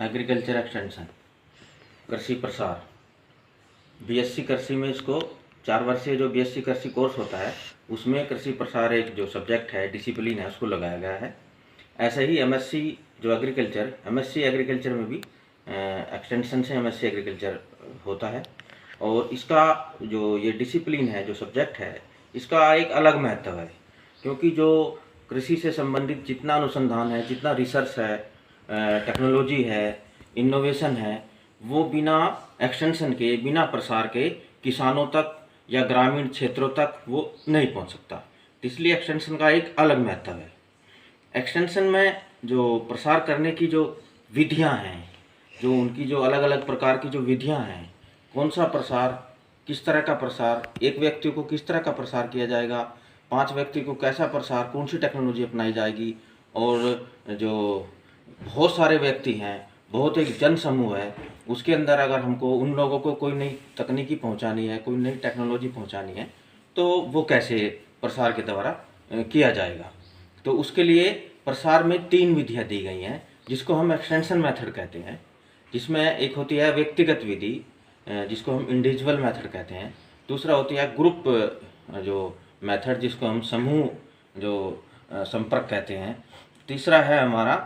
Agriculture extension, कृषि प्रसार। BSc कृषि में इसको 4 वर्षीय जो बीएससी कृषि कोर्स होता है उसमें कृषि प्रसार एक जो सब्जेक्ट है, डिसिप्लिन है, उसको लगाया गया है। ऐसे ही एमएससी जो एग्रीकल्चर, एमएससी एग्रीकल्चर में भी एक्सटेंशन से एमएससी एग्रीकल्चर होता है। और इसका जो ये डिसिप्लिन है, जो सब्जेक्ट है, इसका एक अलग महत्व है, क्योंकि जो कृषि से संबंधित जितना अनुसंधान है, जितना रिसर्च है, टेक्नोलॉजी है, इनोवेशन है, वो बिना एक्सटेंशन के, बिना प्रसार के किसानों तक या ग्रामीण क्षेत्रों तक वो नहीं पहुंच सकता। इसलिए एक्सटेंशन का एक अलग महत्व है। एक्सटेंशन में जो प्रसार करने की जो विधियां हैं, जो उनकी जो अलग अलग प्रकार की जो विधियां हैं, कौन सा प्रसार, किस तरह का प्रसार, एक व्यक्ति को किस तरह का प्रसार किया जाएगा, 5 व्यक्ति को कैसा प्रसार, कौन सी टेक्नोलॉजी अपनाई जाएगी, और जो बहुत सारे व्यक्ति हैं, बहुत एक जन समूह है, उसके अंदर अगर हमको उन लोगों को कोई नई तकनीकी पहुंचानी है, कोई नई टेक्नोलॉजी पहुंचानी है, तो वो कैसे प्रसार के द्वारा किया जाएगा। तो उसके लिए प्रसार में 3 विधियां दी गई हैं, जिसको हम एक्सटेंशन मेथड कहते हैं। जिसमें एक होती है व्यक्तिगत विधि, जिसको हम इंडिविजुअल मेथड कहते हैं। दूसरा होती है ग्रुप जो मेथड, जिसको हम समूह जो संपर्क कहते हैं। तीसरा है हमारा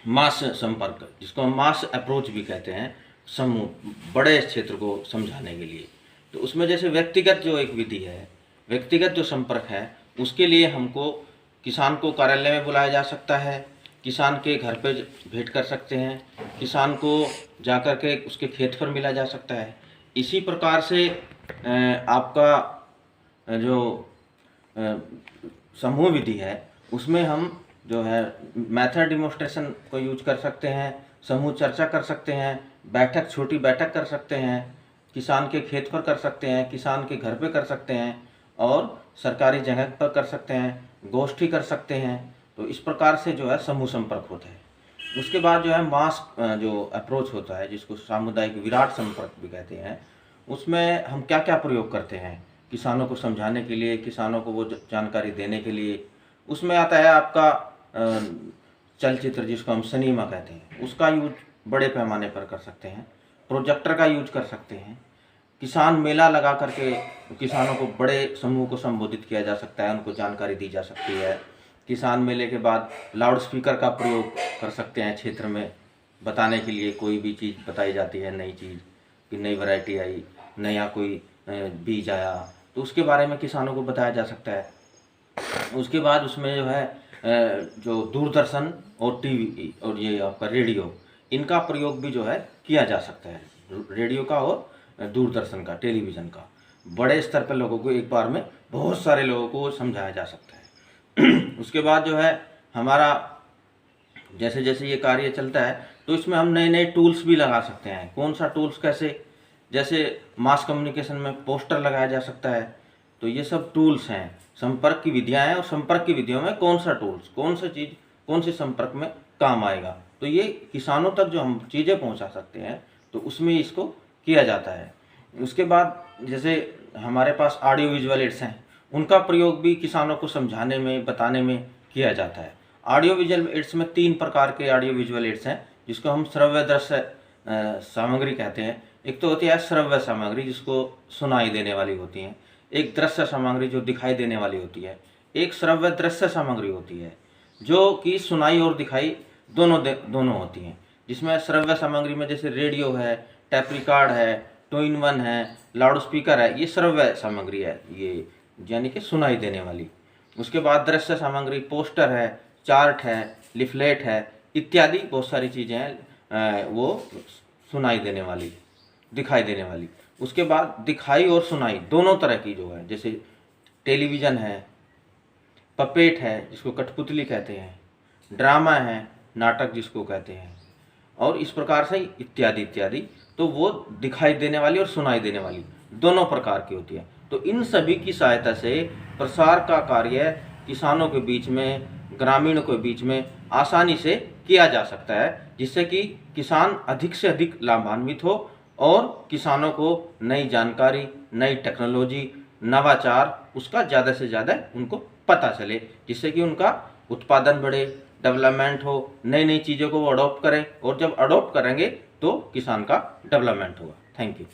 मास संपर्क, जिसको हम मास अप्रोच भी कहते हैं, समूह, बड़े क्षेत्र को समझाने के लिए। तो उसमें जैसे व्यक्तिगत जो एक विधि है, व्यक्तिगत जो संपर्क है, उसके लिए हमको किसान को कार्यालय में बुलाया जा सकता है, किसान के घर पे भेंट कर सकते हैं, किसान को जाकर के उसके खेत पर मिला जा सकता है। इसी प्रकार से आपका जो समूह विधि है, उसमें हम जो है मेथड डिमोन्स्ट्रेशन को यूज कर सकते हैं, समूह चर्चा कर सकते हैं, बैठक, छोटी बैठक कर सकते हैं, किसान के खेत पर कर सकते हैं, किसान के घर पे कर सकते हैं, और सरकारी जगह पर कर सकते हैं, गोष्ठी कर सकते हैं। तो इस प्रकार से जो है समूह संपर्क होता है। उसके बाद जो है मास जो अप्रोच होता है, जिसको सामुदायिक विराट संपर्क भी कहते हैं, उसमें हम क्या क्या प्रयोग करते हैं किसानों को समझाने के लिए, किसानों को वो जानकारी देने के लिए। उसमें आता है आपका चलचित्र, जिसको हम सिनेमा कहते हैं, उसका यूज बड़े पैमाने पर कर सकते हैं, प्रोजेक्टर का यूज कर सकते हैं, किसान मेला लगा करके किसानों को, बड़े समूह को संबोधित किया जा सकता है, उनको जानकारी दी जा सकती है। किसान मेले के बाद लाउड स्पीकर का प्रयोग कर सकते हैं क्षेत्र में बताने के लिए, कोई भी चीज़ बताई जाती है, नई चीज़ कि नई वैरायटी आई, नया कोई बीज आया, तो उसके बारे में किसानों को बताया जा सकता है। उसके बाद उसमें जो है जो दूरदर्शन और टीवी और ये आपका रेडियो, इनका प्रयोग भी जो है किया जा सकता है। रेडियो का और दूरदर्शन का, टेलीविज़न का, बड़े स्तर पर लोगों को एक बार में बहुत सारे लोगों को समझाया जा सकता है। उसके बाद जो है हमारा जैसे जैसे ये कार्य चलता है, तो इसमें हम नए नए टूल्स भी लगा सकते हैं। कौन सा टूल्स, कैसे, जैसे मास कम्युनिकेशन में पोस्टर लगाया जा सकता है। तो ये सब टूल्स हैं, संपर्क की विधियां हैं, और संपर्क की विधियों में कौन सा टूल्स, कौन सा चीज़, कौन से संपर्क में काम आएगा, तो ये किसानों तक जो हम चीज़ें पहुंचा सकते हैं, तो उसमें इसको किया जाता है। उसके बाद जैसे हमारे पास ऑडियो विजुअल एड्स हैं, उनका प्रयोग भी किसानों को समझाने में, बताने में किया जाता है। ऑडियो विजुअल एड्स में 3 प्रकार के ऑडियो विजुअल एड्स हैं, जिसको हम श्रव्य दृश्य सामग्री कहते हैं। एक तो होती है श्रव्य सामग्री, जिसको सुनाई देने वाली होती है। एक दृश्य सामग्री जो दिखाई देने वाली होती है। एक श्रव्य दृश्य सामग्री होती है, जो कि सुनाई और दिखाई दोनों होती हैं। जिसमें श्रव्य सामग्री में जैसे रेडियो है, टैप रिकॉर्ड है, 2-in-1 है, लाउड स्पीकर है, ये श्रव्य सामग्री है, ये यानी कि सुनाई देने वाली। उसके बाद दृश्य सामग्री, पोस्टर है, चार्ट है, लिफलेट है, इत्यादि बहुत सारी चीज़ें हैं, वो सुनाई देने वाली, दिखाई देने वाली। उसके बाद दिखाई और सुनाई दोनों तरह की जो है, जैसे टेलीविज़न है, पपेट है, जिसको कठपुतली कहते हैं, ड्रामा है, नाटक जिसको कहते हैं, और इस प्रकार से इत्यादि इत्यादि। तो वो दिखाई देने वाली और सुनाई देने वाली दोनों प्रकार की होती है। तो इन सभी की सहायता से प्रसार का कार्य किसानों के बीच में, ग्रामीणों के बीच में आसानी से किया जा सकता है, जिससे कि किसान अधिक से अधिक लाभान्वित हो और किसानों को नई जानकारी, नई टेक्नोलॉजी, नवाचार, उसका ज़्यादा से ज़्यादा उनको पता चले, जिससे कि उनका उत्पादन बढ़े, डेवलपमेंट हो, नई नई चीज़ों को वो अडॉप्ट करें, और जब अडॉप्ट करेंगे तो किसान का डेवलपमेंट होगा। Thank you.